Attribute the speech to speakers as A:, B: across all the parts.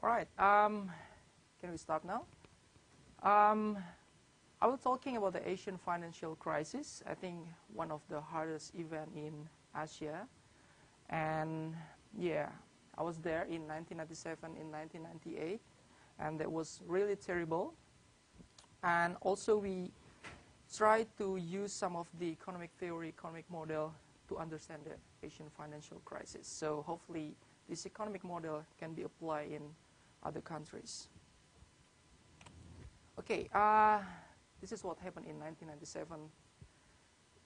A: All right. Can we start now? I was talking about the Asian financial crisis. I think one of the hardest event in Asia. And yeah, I was there in 1997, in 1998, and that was really terrible. And also we tried to use some of the economic theory, economic model to understand the Asian financial crisis. So hopefully this economic model can be applied in other countries. Okay, this is what happened in 1997.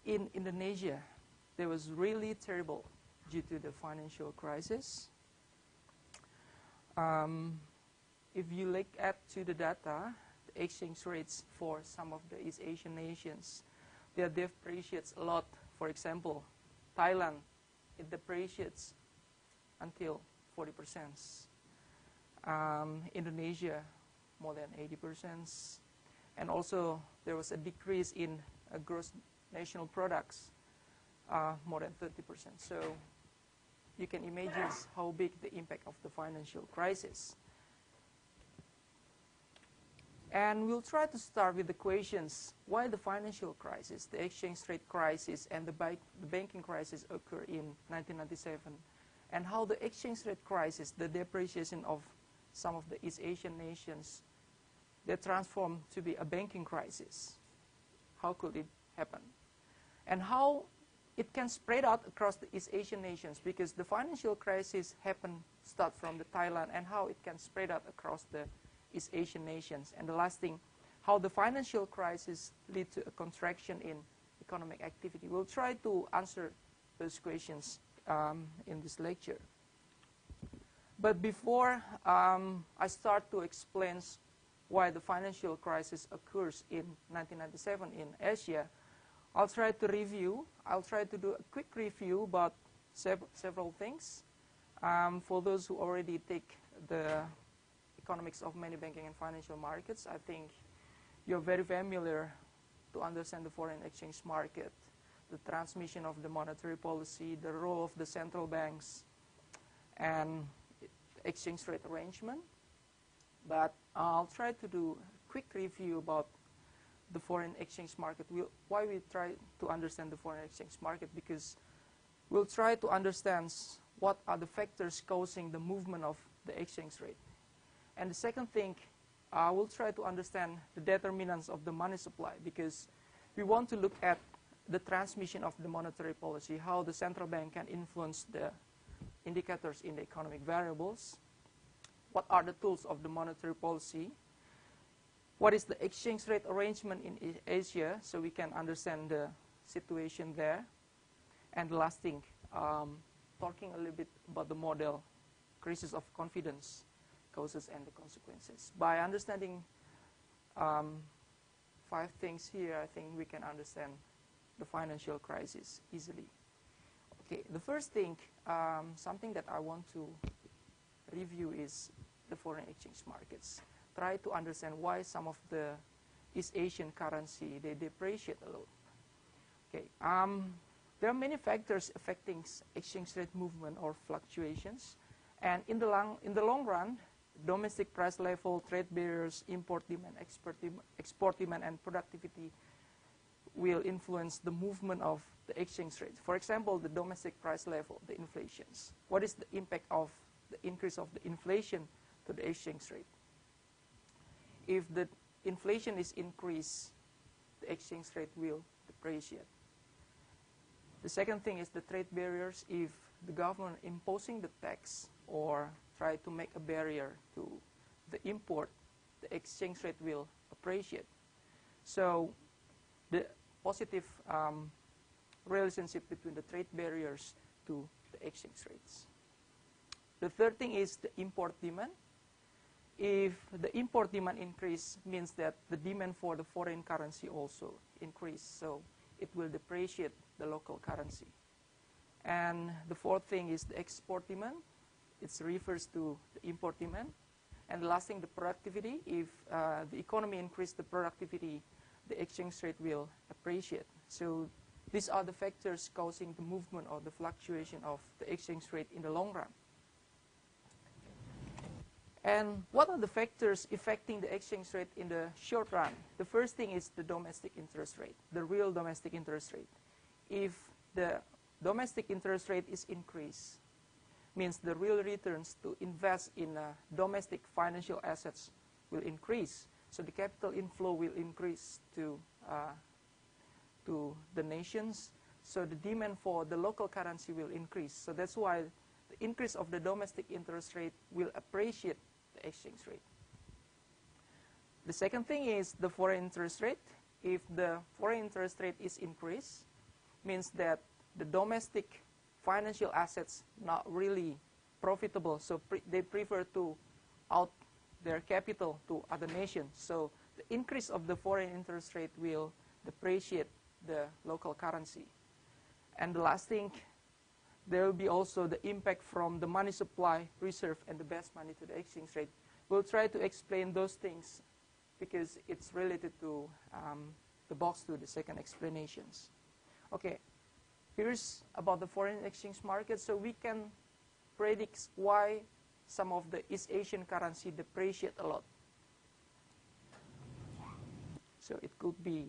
A: In Indonesia, there was really terrible due to the financial crisis. If you look at to the data, the exchange rates for some of the East Asian nations, they depreciates a lot. For example, Thailand, it depreciates until 40%. Indonesia, more than 80%. And also, there was a decrease in gross national products, more than 30%. So you can imagine how big the impact of the financial crisis. And we'll try to start with the questions. Why the financial crisis, the exchange rate crisis, and the banking crisis occur in 1997? And how the exchange rate crisis, the depreciation of some of the East Asian nations, they transformed to be a banking crisis. How could it happen? And how it can spread out across the East Asian nations, because the financial crisis start from the Thailand, and how it can spread out across the East Asian nations. And the last thing, how the financial crisis lead to a contraction in economic activity. We'll try to answer those questions in this lecture. But before I start to explain why the financial crisis occurs in 1997 in Asia, I'll try to do a quick review about several things. For those who already take the economics of many banking and financial markets, I think you're very familiar to understand the foreign exchange market, the transmission of the monetary policy, the role of the central banks, and exchange rate arrangement. But I'll try to do a quick review about the foreign exchange market. Why we try to understand the foreign exchange market? Because we'll try to understand what are the factors causing the movement of the exchange rate. And the second thing, we'll try to understand the determinants of the money supply, because we want to look at the transmission of the monetary policy, how the central bank can influence the indicators in the economic variables. What are the tools of the monetary policy? What is the exchange rate arrangement in Asia, so we can understand the situation there. And the last thing, talking a little bit about the model, crisis of confidence, causes and the consequences. By understanding 5 things here, I think we can understand the financial crisis easily. Okay, the first thing, something that I want to review is the foreign exchange markets. Try to understand why some of the East Asian currency, they depreciate a lot. Okay, there are many factors affecting exchange rate movement or fluctuations. And in the long run, domestic price level, trade barriers, import demand, export demand, and productivity will influence the movement of the exchange rate. For example, the domestic price level, the inflations. What is the impact of the increase of the inflation to the exchange rate? If the inflation is increased, the exchange rate will depreciate. The second thing is the trade barriers. If the government imposing the tax or try to make a barrier to the import, the exchange rate will appreciate. So the positive relationship between the trade barriers to the exchange rates. The third thing is the import demand. If the import demand increase, means that the demand for the foreign currency also increase, so it will depreciate the local currency. And the fourth thing is the export demand. It refers to the import demand. And the last thing, the productivity. If the economy increase the productivity, the exchange rate will appreciate. So these are the factors causing the movement or the fluctuation of the exchange rate in the long run. And what are the factors affecting the exchange rate in the short run? The first thing is the domestic interest rate, the real domestic interest rate. If the domestic interest rate is increased, means the real returns to invest in domestic financial assets will increase. So the capital inflow will increase to the nations. So the demand for the local currency will increase. So that's why the increase of the domestic interest rate will appreciate the exchange rate. The second thing is the foreign interest rate. If the foreign interest rate is increased, means that the domestic financial assets not really profitable, so they prefer to out their capital to other nations. So the increase of the foreign interest rate will depreciate the local currency. And the last thing, there will be also the impact from the money supply, reserve, and the best money to the exchange rate. We'll try to explain those things because it's related to the box to the second explanations. Okay, here's about the foreign exchange market. So we can predict why some of the East Asian currency depreciate a lot. So it could be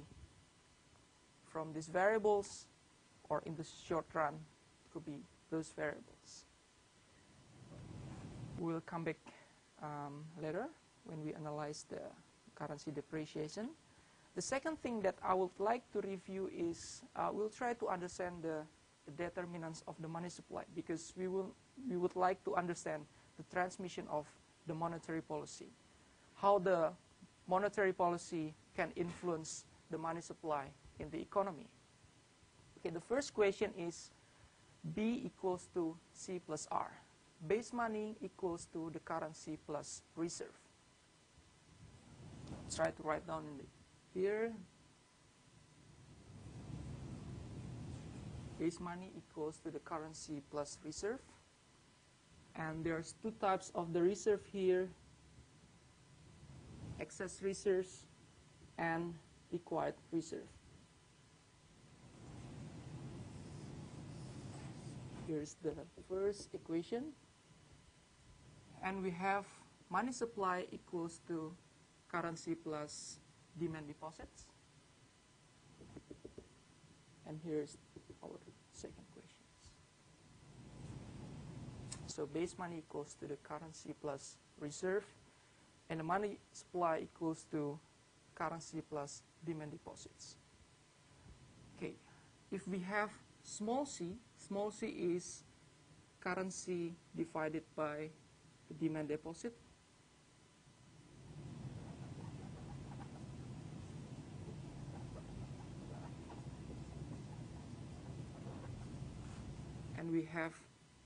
A: from these variables, or in the short run, it could be those variables. We'll come back later when we analyze the currency depreciation. The second thing that I would like to review is we'll try to understand the determinants of the money supply, because we would like to understand the transmission of the monetary policy, how the monetary policy can influence the money supply in the economy. Okay, the first question is B equals to C plus R. Base money equals to the currency plus reserve. Let's try to write down here. Base money equals to the currency plus reserve. And there's two types of the reserve here: excess reserves and required reserve. Here's the first equation. And we have money supply equals to currency plus demand deposits. And here's our second question. So base money equals to the currency plus reserve, and the money supply equals to currency plus demand deposits. Okay, if we have small c is currency divided by the demand deposit. And we have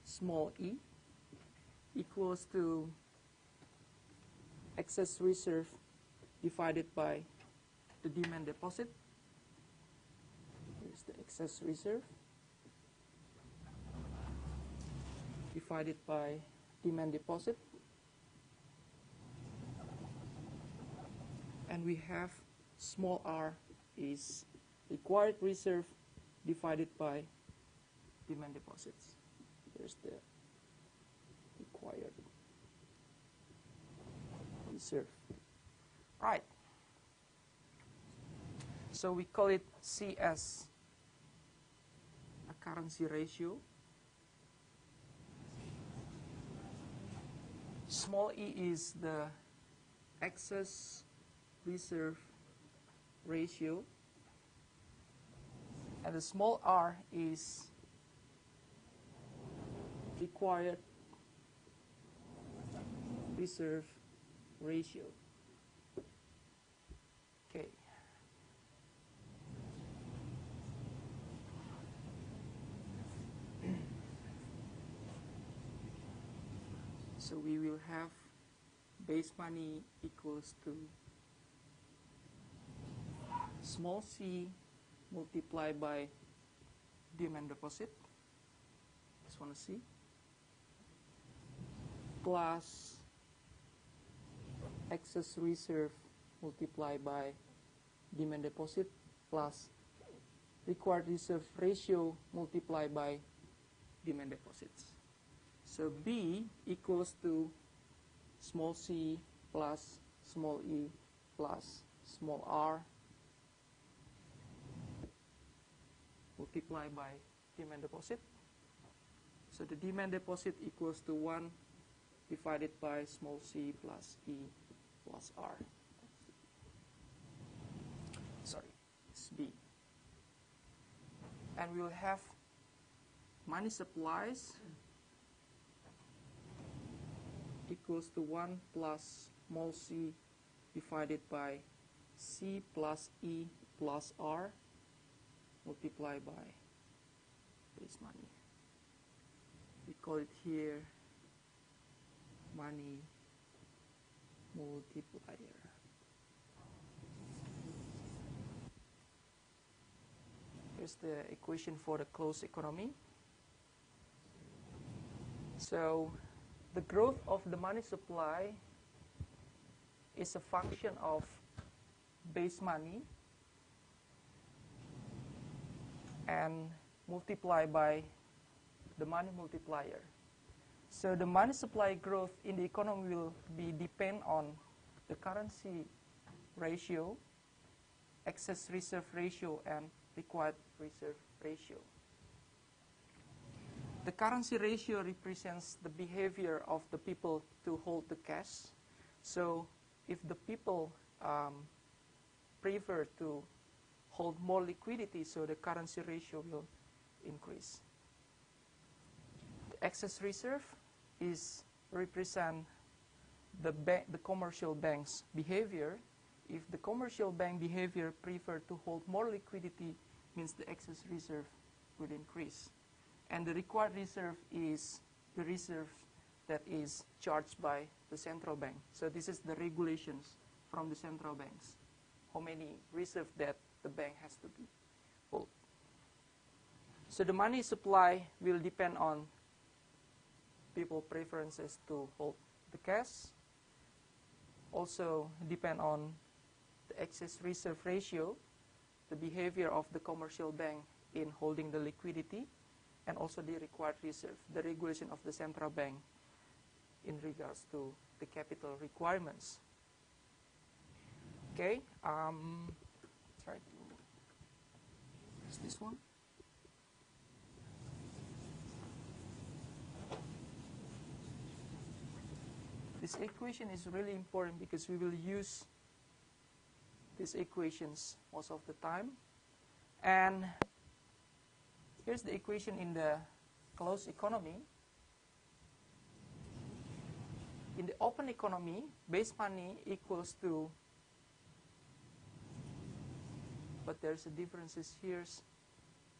A: small e equals to excess reserve divided by the demand deposit. Here's the excess reserve divided by demand deposit. And we have small r is required reserve divided by demand deposits. Here's the required reserve. Right. So we call it C as a currency ratio. Small e is the excess reserve ratio, and the small r is required reserve ratio. Okay. So we will have base money equals to small c multiplied by demand deposit. Just want to see. Plus excess reserve multiplied by demand deposit plus required reserve ratio multiplied by demand deposits. So B equals to small c plus small e plus small r multiplied by demand deposit. So the demand deposit equals to 1 divided by small c plus e plus r. Sorry, it's b. And we will have money supplies equals to 1 plus small c divided by c plus e plus r multiplied by base money. We call it here money multiplier. Here's the equation for the closed economy. So the growth of the money supply is a function of base money and multiplied by the money multiplier. So the money supply growth in the economy will be depend on the currency ratio, excess reserve ratio, and required reserve ratio. The currency ratio represents the behavior of the people to hold the cash. So if the people prefer to hold more liquidity, so the currency ratio will increase. The excess reserve is represent the commercial bank's behavior. If the commercial bank behavior prefer to hold more liquidity, means the excess reserve will increase. And the required reserve is the reserve that is charged by the central bank. So this is the regulations from the central banks, how many reserve that the bank has to be hold. So the money supply will depend on people preferences to hold the cash, also depend on the excess reserve ratio, the behavior of the commercial bank in holding the liquidity, and also the required reserve, the regulation of the central bank in regards to the capital requirements. Okay, try to use this one. This equation is really important because we will use these equations most of the time. And here's the equation in the closed economy. In the open economy, base money equals to, but there's a differences here.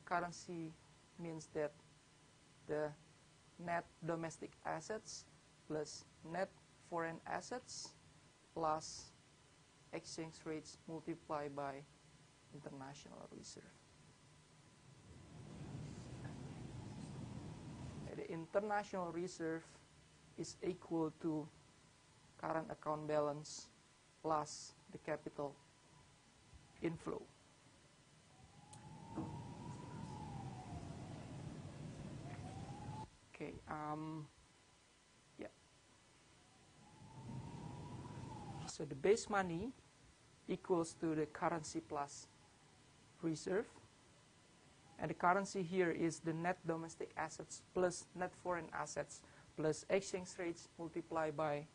A: Currency means that the net domestic assets plus net foreign assets plus exchange rates multiplied by international reserve. The international reserve is equal to current account balance plus the capital inflow. Okay, yeah. So the base money equals to the currency plus reserve. And the currency here is the net domestic assets plus net foreign assets plus exchange rates multiplied by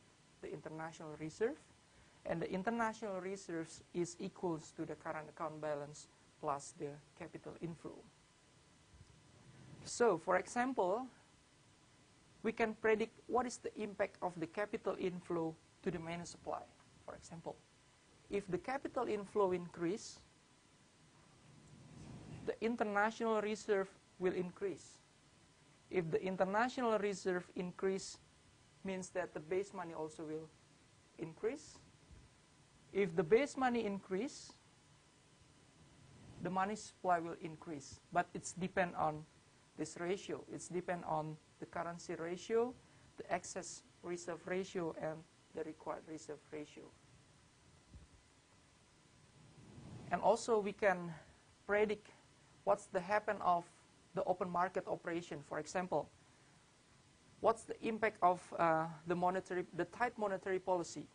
A: the international reserve. And the international reserves is equals to the current account balance plus the capital inflow. So, for example, we can predict what is the impact of the capital inflow to the money supply. For example, if the capital inflow increase, the international reserve will increase. If the international reserve increase, means that the base money also will increase. If the base money increase, the money supply will increase. But it's depend on this ratio. It's depend on the currency ratio, the excess reserve ratio, and the required reserve ratio. And also we can predict what's the happen of the open market operation. For example, what's the impact of the tight monetary policy?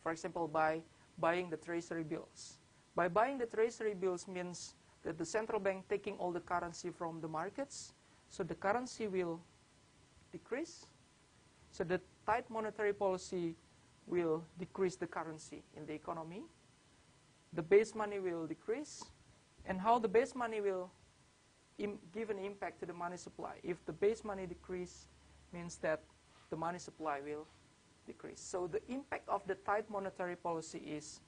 A: For example, by buying the treasury bills. By buying the treasury bills means that the central bank taking all the currency from the markets, so the currency will decrease. So the tight monetary policy will decrease the currency in the economy. The base money will decrease. And how the base money will give an impact to the money supply. If the base money decrease, means that the money supply will decrease. So the impact of the tight monetary policy is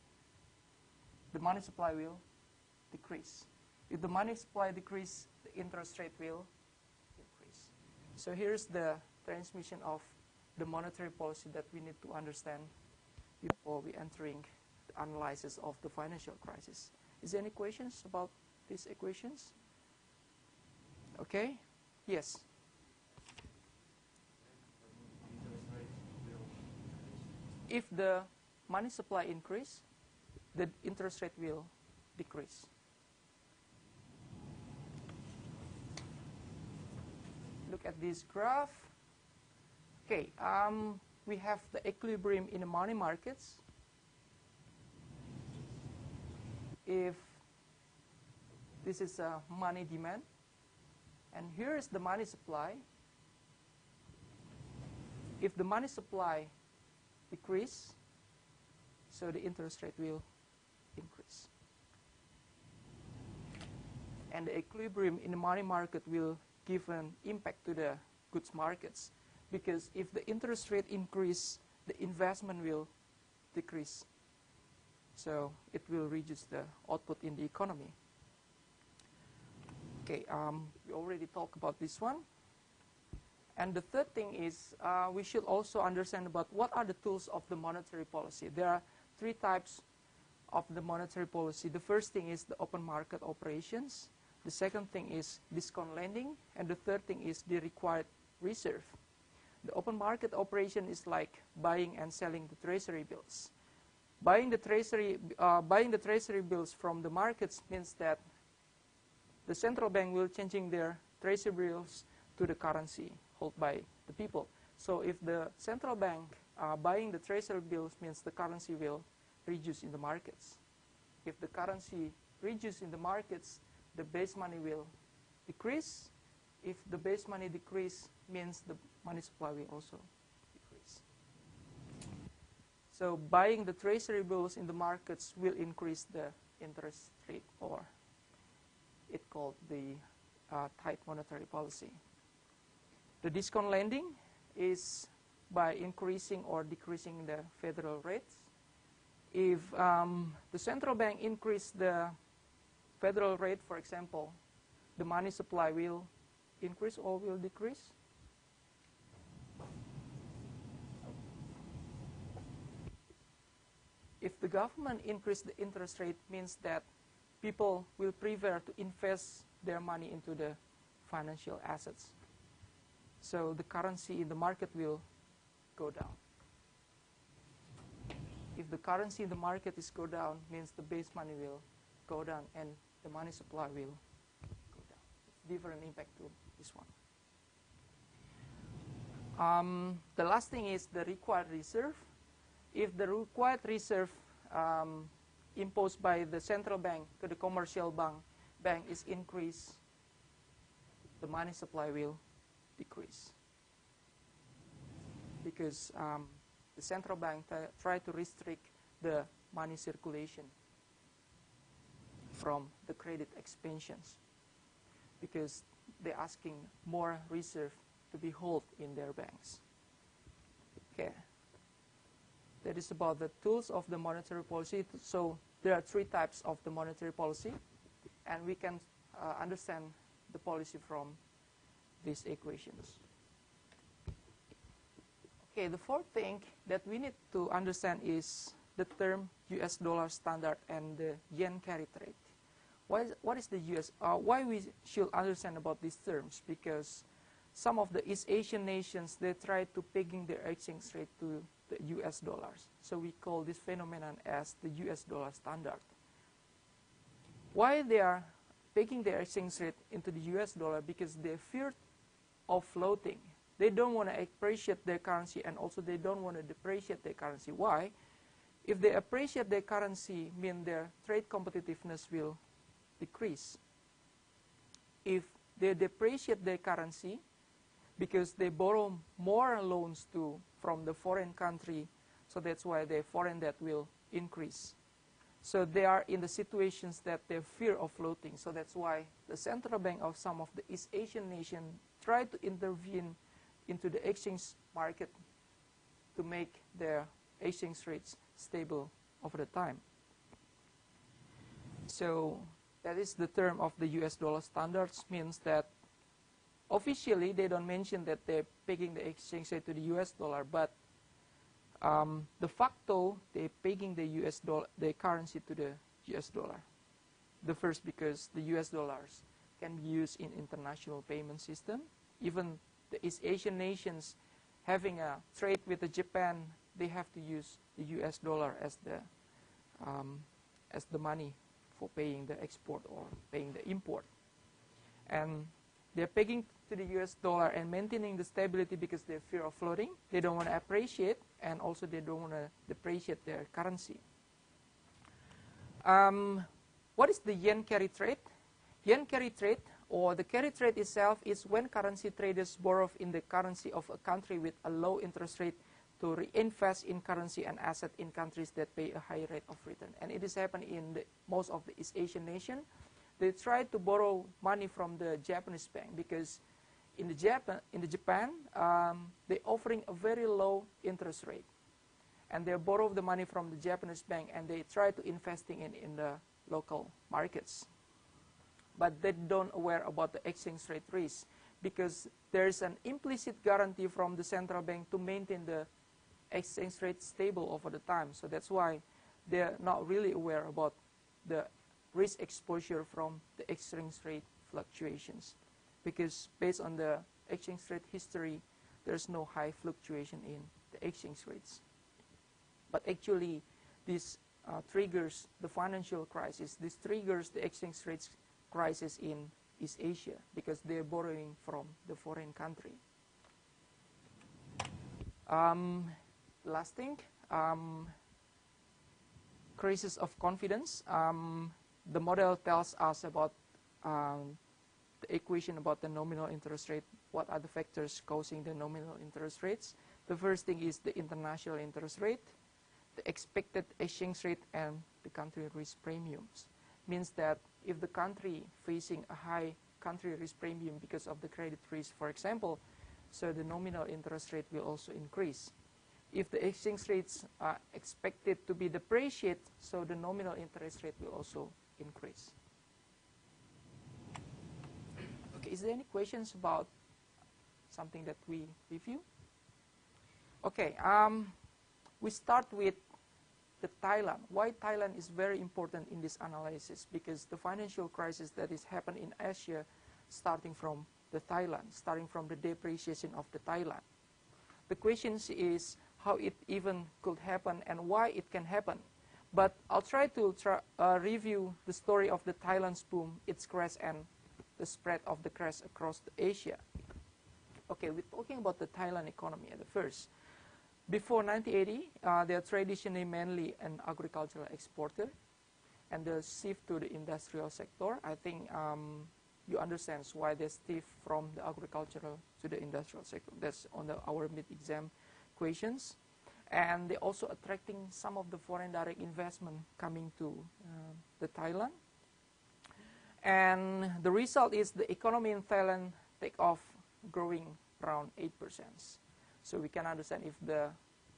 A: the money supply will decrease. If the money supply decrease, the interest rate will increase. So here's the transmission of the monetary policy that we need to understand before we entering the analysis of the financial crisis. Is there any questions about these equations? Okay? Yes. If the money supply increase, the interest rate will decrease. Look at this graph. Okay, we have the equilibrium in the money markets. If this is a money demand, and here is the money supply. If the money supply decrease, so the interest rate will increase. And the equilibrium in the money market will give an impact to the goods markets, because if the interest rate increase, the investment will decrease. So it will reduce the output in the economy. Okay, we already talked about this one. And the third thing is we should also understand about what are the tools of the monetary policy. There are three types of the monetary policy. The first thing is the open market operations. The second thing is discount lending. And the third thing is the required reserve. The open market operation is like buying and selling the treasury bills. Buying the treasury bills from the markets means that the central bank will changing their treasury bills to the currency held by the people. So if the central bank buying the treasury bills, means the currency will reduce in the markets. If the currency reduces in the markets, the base money will decrease. If the base money decrease, means the money supply will also decrease. So buying the treasury bills in the markets will increase the interest rate, or it called the tight monetary policy. The discount lending is by increasing or decreasing the federal rates. If the central bank increase the federal rate, for example, the money supply will increase or will decrease? If the government increase the interest rate, means that people will prefer to invest their money into the financial assets. So the currency in the market will go down. If the currency in the market is go down, means the base money will go down and the money supply will go down. Different impact to this one. The last thing is the required reserve. If the required reserve imposed by the central bank to the commercial bank is increased, the money supply will decrease. Because the central bank try to restrict the money circulation from the credit expansions, because they're asking more reserve to be held in their banks. Okay. That is about the tools of the monetary policy. So there are three types of the monetary policy, and we can understand the policy from these equations. Okay, the fourth thing that we need to understand is the term US dollar standard and the yen carry trade. What is the US? Why we should understand about these terms? Because some of the East Asian nations, they try to pegging their exchange rate to the US dollars. So we call this phenomenon as the US dollar standard. Why they are pegging their exchange rate into the US dollar? Because they fear of floating. they don't want to appreciate their currency, and also they don't want to depreciate their currency. Why? If they appreciate their currency, mean their trade competitiveness will decrease. If they depreciate their currency, because they borrow more loans from the foreign country, so that's why their foreign debt will increase. So they are in the situations that they fear of floating. So that's why the central bank of some of the East Asian nations try to intervene into the exchange market to make their exchange rates stable over the time. So that is the term of the US dollar standards, means that officially they don't mention that they're pegging the exchange rate to the US dollar, but de facto they're pegging the US dollar, the currency to the US dollar. The first, because the US dollars can be used in international payment system. Even the East Asian nations having a trade with the Japan, they have to use the US dollar as the money for paying the export or paying the import. And they're pegging to the US dollar and maintaining the stability because they fear of floating. They don't want to appreciate, and also they don't want to depreciate their currency. What is the yen carry trade? Yen carry trade, or the carry trade itself, is when currency traders borrow in the currency of a country with a low interest rate to reinvest in currency and asset in countries that pay a high rate of return. And it is happening in most of the East Asian nations. They try to borrow money from the Japanese bank, because in the Japan, they're offering a very low interest rate. And they borrow the money from the Japanese bank, and they try to investing in the local markets. But they don't aware about the exchange rate risk, because there is an implicit guarantee from the central bank to maintain the exchange rate stable over the time. So that's why they're not really aware about the risk exposure from the exchange rate fluctuations, because based on the exchange rate history, there's no high fluctuation in the exchange rates. But actually, this triggers the financial crisis. This triggers the exchange rates crisis in East Asia, because they're borrowing from the foreign country. Last thing, crisis of confidence. The model tells us about the equation about the nominal interest rate. What are the factors causing the nominal interest rates? The first thing is the international interest rate, the expected exchange rate, and the country risk premiums. Means that if the country facing a high country risk premium because of the credit risk, for example, so the nominal interest rate will also increase. If the exchange rates are expected to be depreciated, so the nominal interest rate will also increase. Okay, is there any questions about something that we review? Okay, we start with the Thailand. Why Thailand is very important in this analysis? Because the financial crisis that is happening in Asia, starting from the Thailand, starting from the depreciation of the Thailand. The question is how it even could happen and why it can happen. But I'll try to review the story of the Thailand's boom, its crash, and the spread of the crash across Asia. Okay, we're talking about the Thailand economy at the first. Before 1980, they are traditionally mainly an agricultural exporter, and the shift to the industrial sector, I think you understand why they shift from the agricultural to the industrial sector. That's on our mid-exam questions. And they're also attracting some of the foreign direct investment coming to the Thailand. And the result is the economy in Thailand take off, growing around 8%. So we can understand if the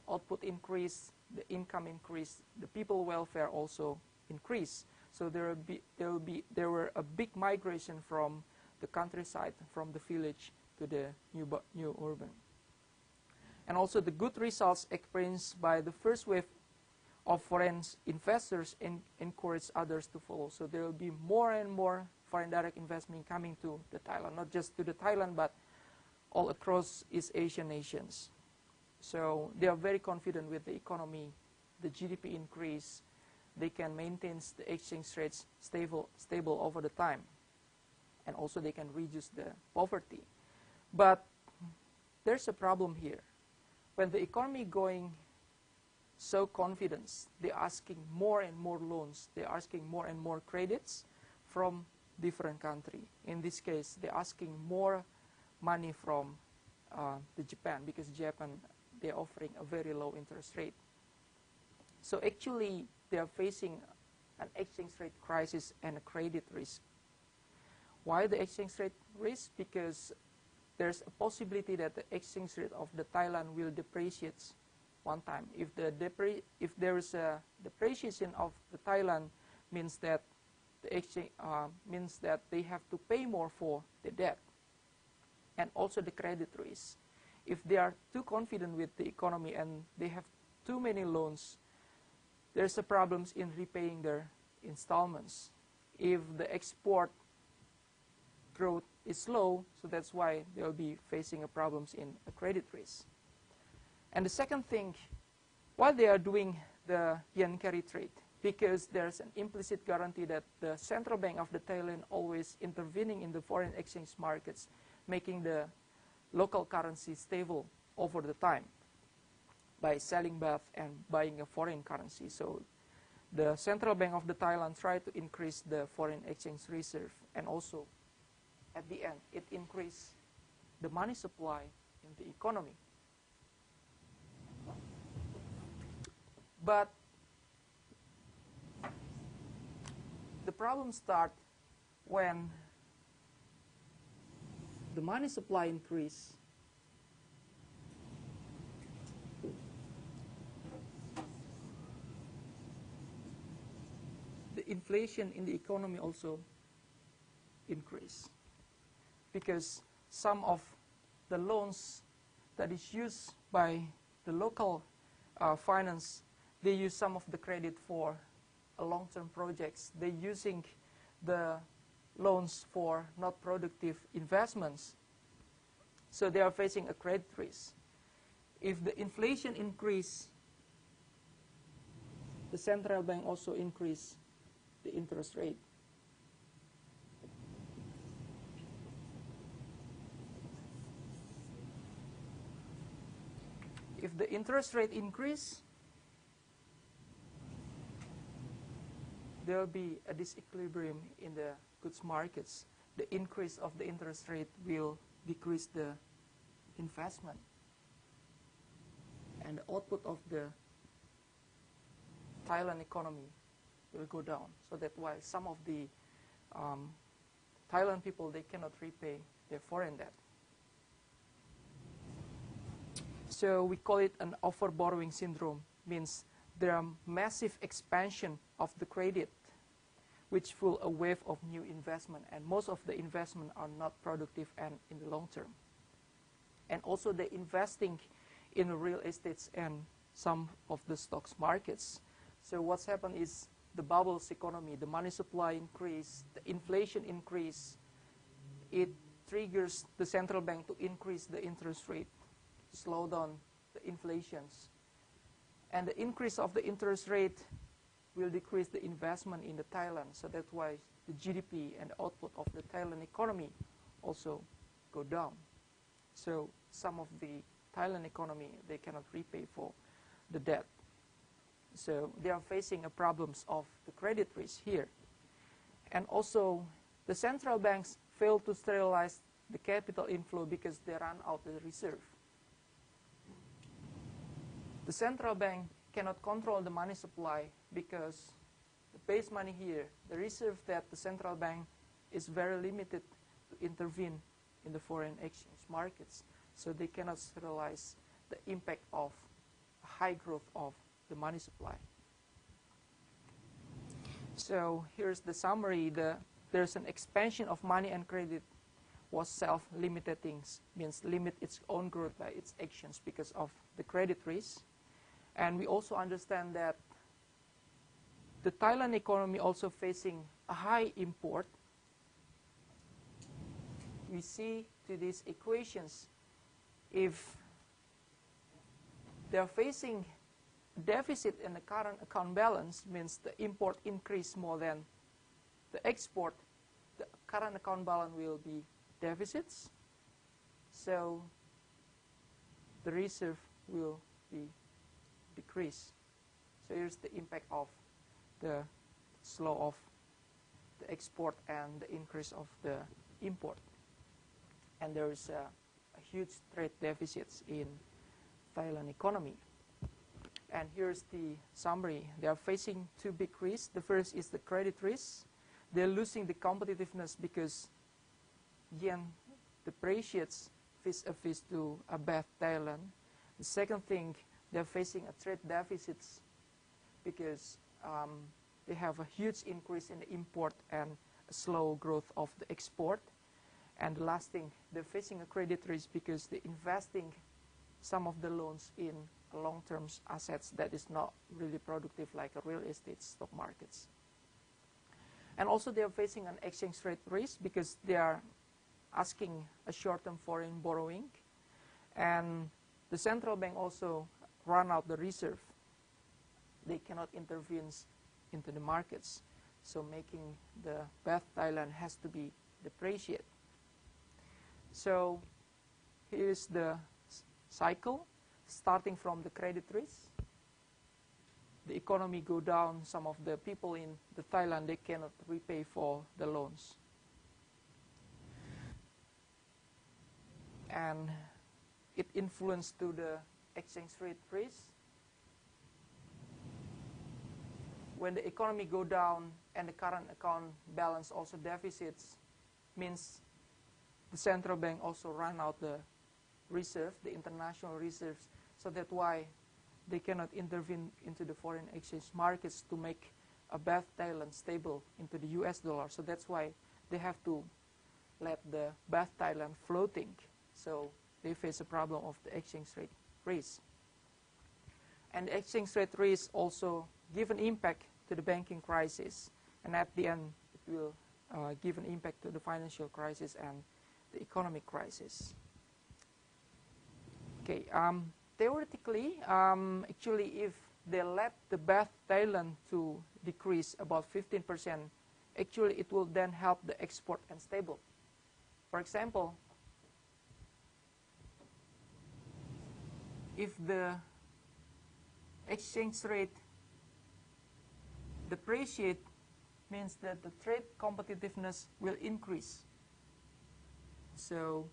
A: output increase, the income increase, the people welfare also increase. So there were a big migration from the countryside, from the village to the new urban. And also the good results experienced by the first wave of foreign investors encourage others to follow. So there will be more and more foreign direct investment coming to the Thailand, not just to the Thailand, but all across East Asian nations. So they are very confident with the economy, the GDP increase. They can maintain the exchange rates stable over the time. And also they can reduce the poverty. But there's a problem here. When the economy going so confident, they're asking more and more loans, they're asking more and more credits from different country. In this case, they're asking more money from the Japan, because Japan, they're offering a very low interest rate. So actually, they are facing an exchange rate crisis and a credit risk. Why the exchange rate risk? Because there's a possibility that the exchange rate of the Thailand will depreciate one time. If there is a depreciation of the Thailand, means that the exchange means that they have to pay more for the debt, and also the credit risk. If they are too confident with the economy and they have too many loans, there's a problems in repaying their installments. If the export growth is low, so that's why they'll be facing a problems in a credit risk. And the second thing, why they are doing the yen carry trade? Because there's an implicit guarantee that the central bank of the Thailand always intervening in the foreign exchange markets, making the local currency stable over the time by selling baht and buying a foreign currency. So the central bank of the Thailand tried to increase the foreign exchange reserve, and also at the end it increased the money supply in the economy. But the problem starts when the money supply increase, the inflation in the economy also increase, because some of the loans that is used by the local finance, they use some of the credit for long-term projects. They're using the loans for not productive investments. So they are facing a credit risk. If the inflation increase, the central bank also increase the interest rate. If the interest rate increase, there will be a disequilibrium in the goods markets. The increase of the interest rate will decrease the investment, and the output of the Thailand economy will go down. So that's why some of the Thailand people, they cannot repay their foreign debt. So we call it an over borrowing syndrome. Means there are massive expansion of the credit, which fuel a wave of new investment, and most of the investment are not productive and in the long term. And also they're investing in real estates and some of the stocks markets. So what's happened is the bubbles economy, the money supply increase, the inflation increase, it triggers the central bank to increase the interest rate, to slow down the inflations. And the increase of the interest rate will decrease the investment in the Thailand. So that's why the GDP and the output of the Thailand economy also go down. So some of the Thailand economy, they cannot repay for the debt. So they are facing a problems of the credit risk here. And also the central banks fail to sterilize the capital inflow because they run out the reserve. The central bank cannot control the money supply because the base money here, the reserve that the central bank is very limited to intervene in the foreign exchange markets. So they cannot sterilize the impact of high growth of the money supply. So here's the summary. There's an expansion of money and credit was self-limiting, means limit its own growth by its actions because of the credit risk. And we also understand that the Thailand economy also facing a high import. We see to these equations, if they're facing deficit in the current account balance, means the import increase more than the export, the current account balance will be deficits. So the reserve will be decreased. So here's the impact of the slow of the export and the increase of the import. And there is a huge trade deficits in Thailand economy. And here's the summary. They are facing two big risks. The first is the credit risk. They're losing the competitiveness because yen depreciates vis-a-vis to a bad Thailand. The second thing, they're facing a trade deficits because they have a huge increase in the import and a slow growth of the export. And the last thing, they're facing a credit risk because they're investing some of the loans in long-term assets that is not really productive, like a real estate, stock markets. And also they are facing an exchange rate risk because they are asking a short-term foreign borrowing, and the central bank also run out the reserve. They cannot intervene into the markets, so making the baht Thailand has to be depreciated. So here is the cycle, starting from the credit risk. The economy go down, some of the people in the Thailand, they cannot repay for the loans. And it influenced to the exchange rate risk. When the economy go down and the current account balance also deficits, means the central bank also run out the reserve, the international reserves, so that's why they cannot intervene into the foreign exchange markets to make a baht Thailand stable into the US dollar. So that's why they have to let the baht Thailand floating. So they face a problem of the exchange rate risk. And the exchange rate risk also give an impact to the banking crisis. And at the end, it will give an impact to the financial crisis and the economic crisis. Okay, theoretically, actually, if they let the baht Thailand to decrease about 15%, actually it will then help the export and stable. For example, if the exchange rate depreciate, means that the trade competitiveness will increase. So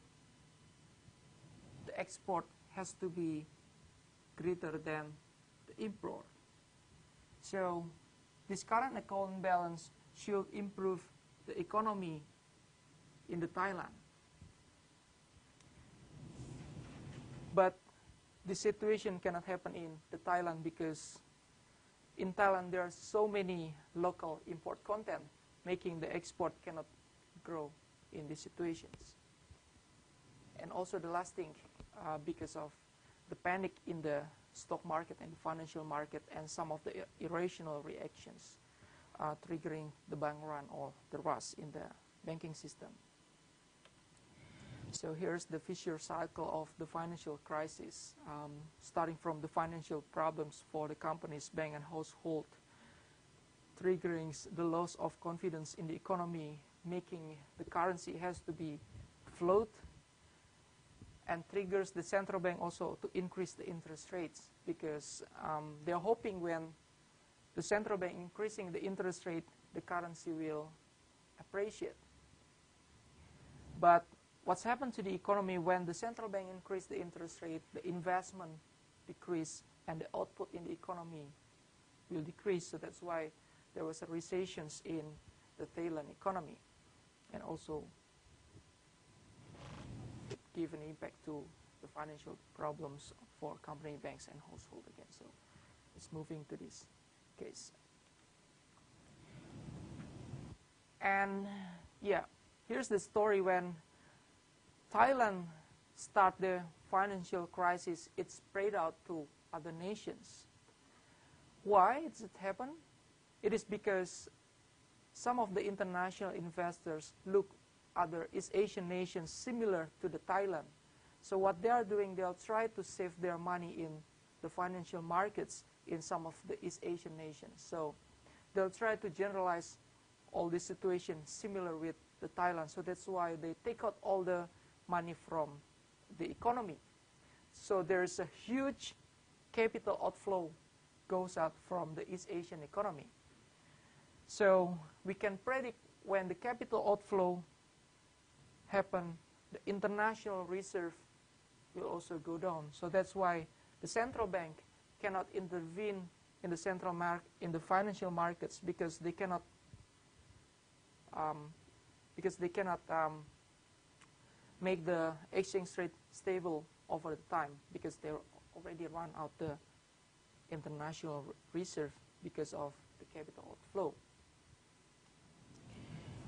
A: the export has to be greater than the import. So this current account balance should improve the economy in the Thailand. But this situation cannot happen in the Thailand because in Thailand there are so many local import content, making the export cannot grow in these situations. And also the last thing, because of the panic in the stock market and the financial market and some of the irrational reactions triggering the bank run or the rush in the banking system. So here's the vicious cycle of the financial crisis, starting from the financial problems for the companies, bank and household, triggering the loss of confidence in the economy, making the currency has to be float, and triggers the central bank also to increase the interest rates because they're hoping when the central bank increasing the interest rate, the currency will appreciate. But what's happened to the economy when the central bank increased the interest rate, the investment decrease and the output in the economy will decrease. So that's why there was a recession in the Thailand economy, and also it gave an impact to the financial problems for company, banks, and household again. So it's moving to this case. And yeah, here's the story when Thailand start the financial crisis, it spread out to other nations. Why does it happen? It is because some of the international investors look other East Asian nations similar to the Thailand. So what they are doing, they'll try to save their money in the financial markets in some of the East Asian nations. So they'll try to generalize all the situations similar with the Thailand. So that's why they take out all the money from the economy. So there's a huge capital outflow goes out from the East Asian economy. So we can predict when the capital outflow happen, the international reserve will also go down. So that's why the central bank cannot intervene in the financial markets because they cannot make the exchange rate stable over the time because they already run out the international reserve because of the capital outflow.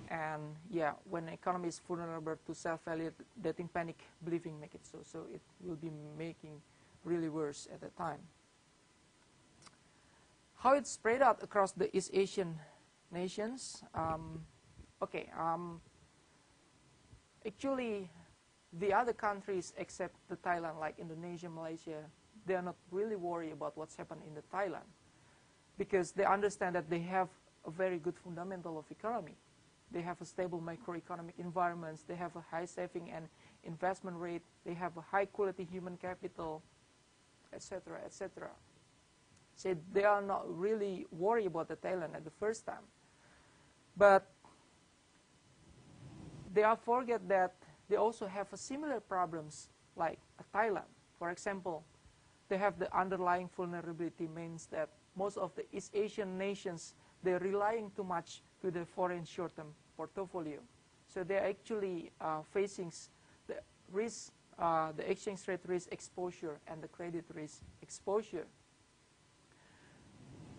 A: And yeah, when the economy is vulnerable to self-validating panic believing make it so. So it will be making really worse at the time. How it's spread out across the East Asian nations? Actually, the other countries except the Thailand, like Indonesia, Malaysia, they are not really worried about what's happened in the Thailand because they understand that they have a very good fundamental of economy. They have a stable macroeconomic environment, they have a high saving and investment rate, they have a high quality human capital, etc., etc. So they are not really worried about the Thailand at the first time. But they are forget that they also have a similar problems like Thailand. For example, they have the underlying vulnerability means that most of the East Asian nations, they're relying too much to the foreign short-term portfolio. So they're actually facing the risk, the exchange rate risk exposure and the credit risk exposure.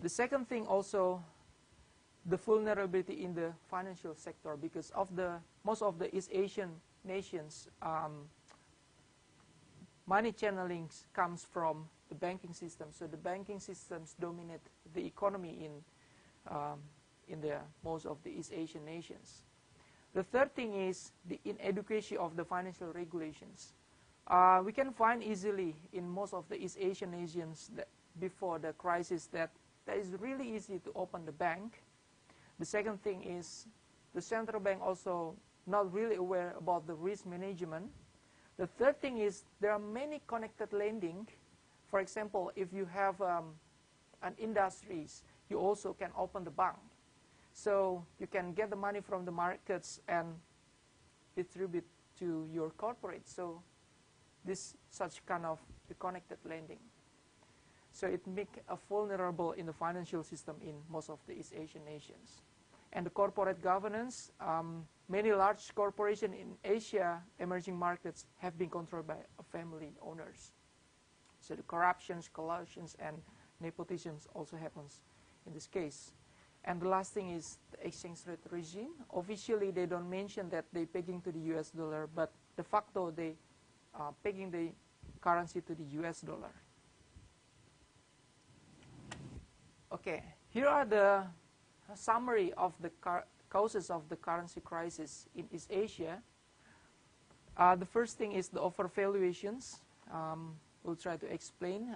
A: The second thing also, the vulnerability in the financial sector because of most of the East Asian nations, money channeling comes from the banking system. So the banking systems dominate the economy in the most of the East Asian nations. The third thing is the inadequacy of the financial regulations. We can find easily in most of the East Asian nations that before the crisis that is really easy to open the bank. The second thing is the central bank also not really aware about the risk management. The third thing is there are many connected lending. For example, if you have an industries, you also can open the bank. So you can get the money from the markets and distribute to your corporate. So this such kind of the connected lending. So it makes a vulnerable in the financial system in most of the East Asian nations. And the corporate governance, many large corporations in Asia, emerging markets, have been controlled by family owners. So the corruptions, collusions, and nepotism also happens in this case. And the last thing is the exchange rate regime. Officially, they don't mention that they're pegging to the US dollar, but de facto, they are pegging the currency to the US dollar. Okay, here are the summary of the causes of the currency crisis in East Asia. The first thing is the overvaluations. We'll try to explain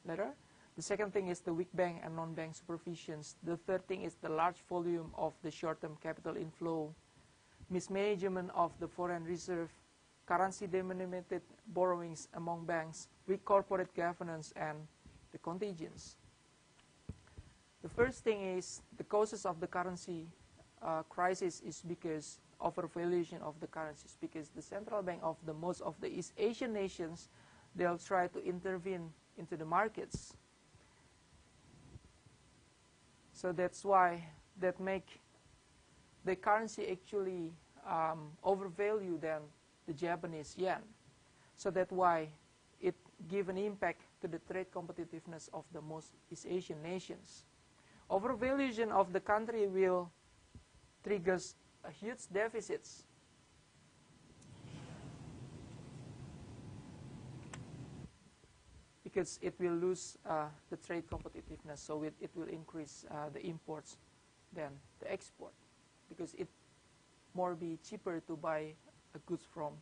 A: later. The second thing is the weak bank and non-bank supervisions. The third thing is the large volume of the short-term capital inflow, mismanagement of the foreign reserve, currency-denominated borrowings among banks, weak corporate governance, and the contagions. The first thing is the causes of the currency crisis is because overvaluation of the currencies, because the central bank of the most of the East Asian nations, they'll try to intervene into the markets. So that's why that make the currency actually overvalue than the Japanese yen. So that's why it give an impact to the trade competitiveness of the most East Asian nations. Overvaluation of the country will trigger a huge deficits. Because it will lose the trade competitiveness, so it will increase the imports than the export, because it more be cheaper to buy goods from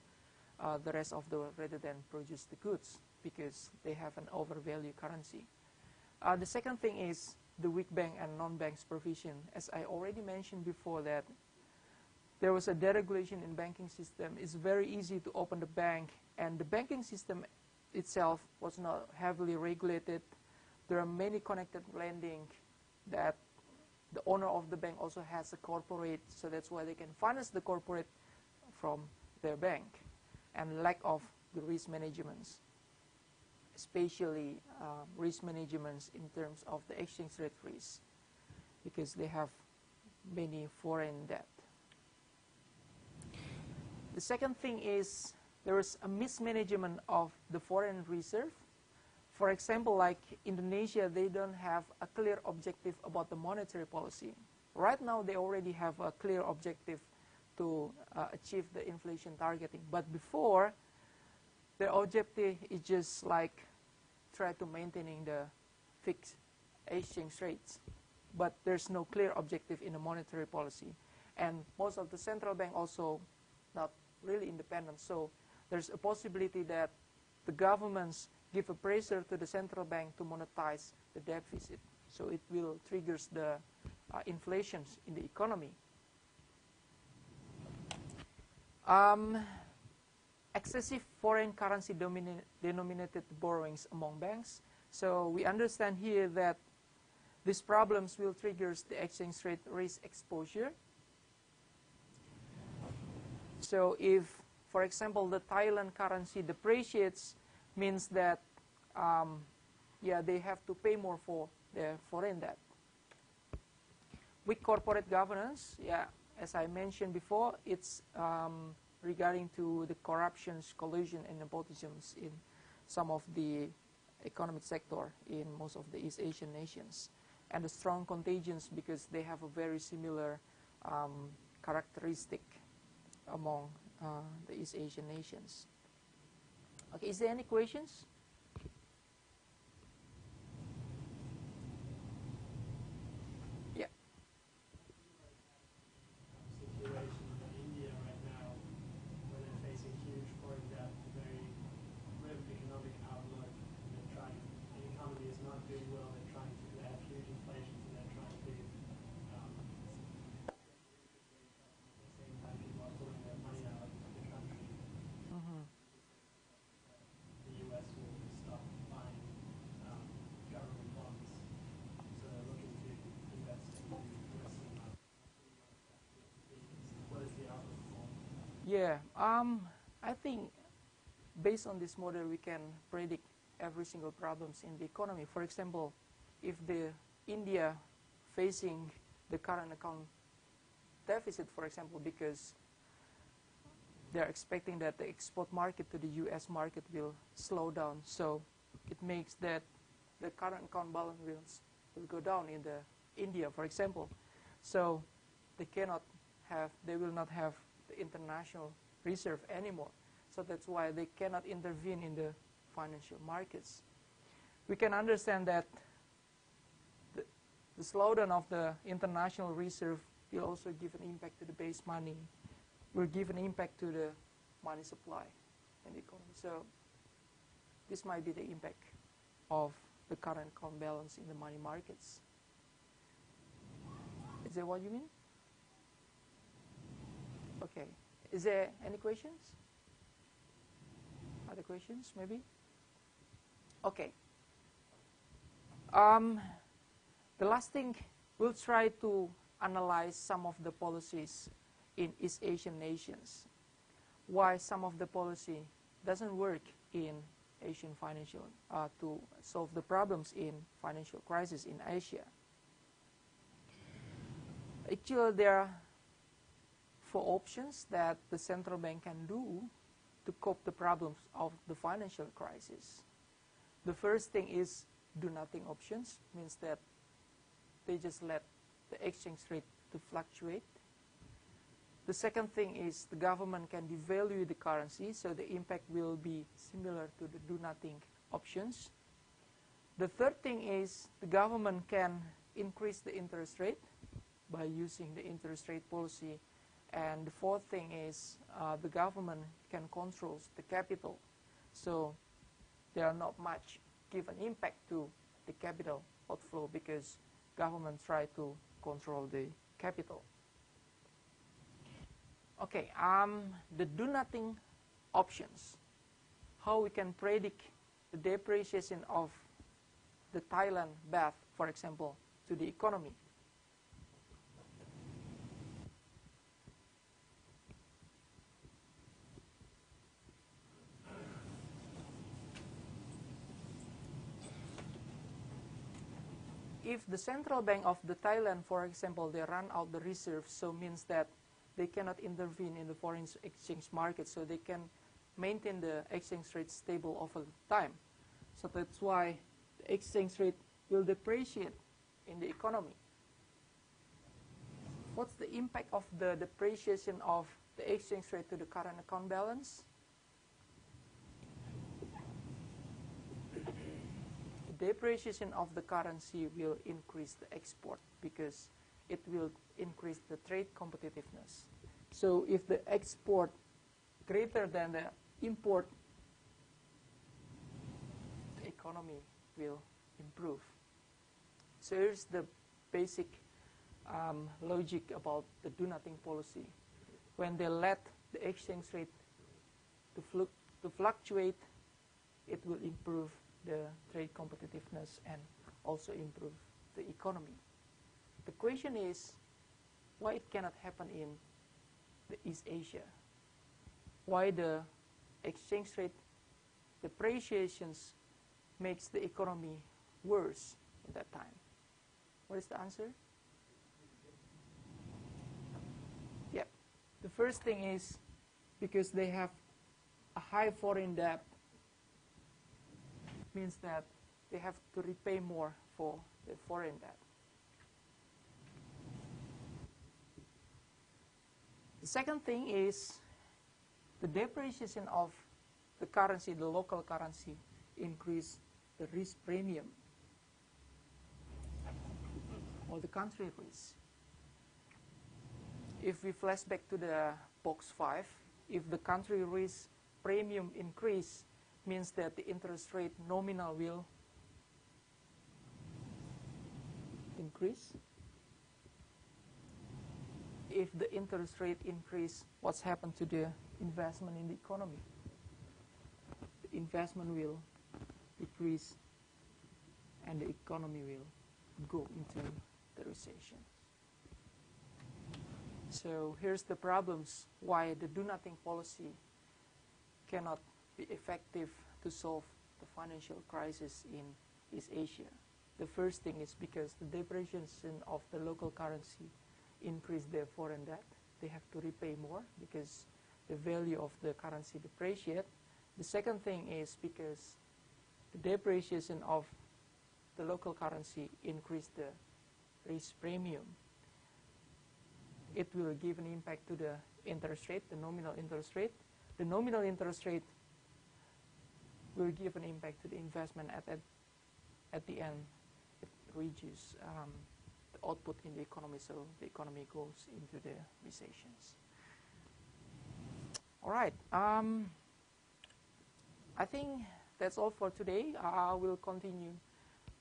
A: the rest of the world rather than produce the goods, because they have an overvalued currency. The second thing is the weak bank and non-bank supervision. As I already mentioned before, that there was a deregulation in banking system. It's very easy to open the bank, and the banking system itself was not heavily regulated. There are many connected lending that the owner of the bank also has a corporate, so that's why they can finance the corporate from their bank, and lack of the risk management, especially risk management in terms of the exchange rate risk, because they have many foreign debt. The second thing is there is a mismanagement of the foreign reserve. For example, like Indonesia, they don't have a clear objective about the monetary policy. Right now, they already have a clear objective to achieve the inflation targeting. But before, their objective is just like try to maintaining the fixed exchange rates. But there's no clear objective in the monetary policy. And most of the central bank also not really independent. So there's a possibility that the governments give a pressure to the central bank to monetize the deficit. So it will triggers the inflations in the economy. Excessive foreign currency denominated borrowings among banks. So we understand here that these problems will trigger the exchange rate risk exposure. So if, for example, the Thailand currency depreciates, means that they have to pay more for their foreign debt. Weak corporate governance, as I mentioned before, it's regarding to the corruptions, collusion, and nepotism in some of the economic sector in most of the East Asian nations. And the strong contagions because they have a very similar characteristic among the East Asian nations. Okay, is there any questions? Yeah.
B: Situation in India right now, where they're facing huge foreign debt, very grim economic outlook. They're trying, the economy is not doing well. They're trying to, they have huge inflation, so they're trying to. At the same time, people are pulling their money out of the country. The U.S. will stop buying government bonds, so they're looking to invest in the U.S. What is the outlook for?
A: Yeah, I think based on this model, we can predict every single problems in the economy. For example, if the India facing the current account deficit, for example, because they're expecting that the export market to the U.S. market will slow down, so it makes that the current account balance will go down in the India, for example. So they will not have the international reserve anymore. So that's why they cannot intervene in the financial markets. We can understand that the slowdown of the international reserve will also give an impact to the base money, will give an impact to the money supply in the economy. So this might be the impact of the current account balance in the money markets. Is that what you mean? Okay. Is there any questions? Other questions, maybe? Okay. The last thing, we'll try to analyze some of the policies in East Asian nations. Why some of the policy doesn't work in Asian financial, to solve the problems in financial crisis in Asia. Actually, there are 4 options that the central bank can do to cope the problems of the financial crisis. The first thing is do nothing options, means that they just let the exchange rate to fluctuate. The second thing is the government can devalue the currency, so the impact will be similar to the do nothing options. The third thing is the government can increase the interest rate by using the interest rate policy. And the fourth thing is the government can control the capital. So there are not much give an impact to the capital outflow because government try to control the capital. Okay, the do nothing options. How we can predict the depreciation of the Thailand baht, for example, to the economy? If the central bank of the Thailand, for example, they run out the reserves, so means that they cannot intervene in the foreign exchange market, so they can maintain the exchange rate stable over time. So that's why the exchange rate will depreciate in the economy. What's the impact of the depreciation of the exchange rate to the current account balance? The depreciation of the currency will increase the export because it will increase the trade competitiveness. So if the export greater than the import, the economy will improve. So here's the basic logic about the do-nothing policy. When they let the exchange rate to fluctuate, it will improve the trade competitiveness and also improve the economy. The question is, why it cannot happen in the East Asia? Why the exchange rate depreciations makes the economy worse at that time? What is the answer? Yeah. The first thing is because they have a high foreign debt, means that they have to repay more for the foreign debt. The second thing is the depreciation of the currency, the local currency, increase the risk premium or the country risk. If we flash back to the box 5, if the country risk premium increase, means that the interest rate nominal will increase. If the interest rate increase, what's happened to the investment in the economy? The investment will decrease and the economy will go into the recession. So here's the problems why the do-nothing policy cannot be effective to solve the financial crisis in East Asia. The first thing is because the depreciation of the local currency increased their foreign debt. They have to repay more because the value of the currency depreciate. The second thing is because the depreciation of the local currency increased the risk premium. It will give an impact to the interest rate, the nominal interest rate. The nominal interest rate will give an impact to the investment at the end. It reduces the output in the economy, so the economy goes into the recessions. All right. I think that's all for today. I will continue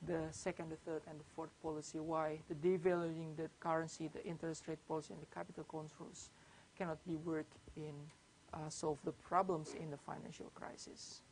A: the second, the third, and the fourth policy, why the devaluing the currency, the interest rate policy, and the capital controls cannot be worked in solve the problems in the financial crisis.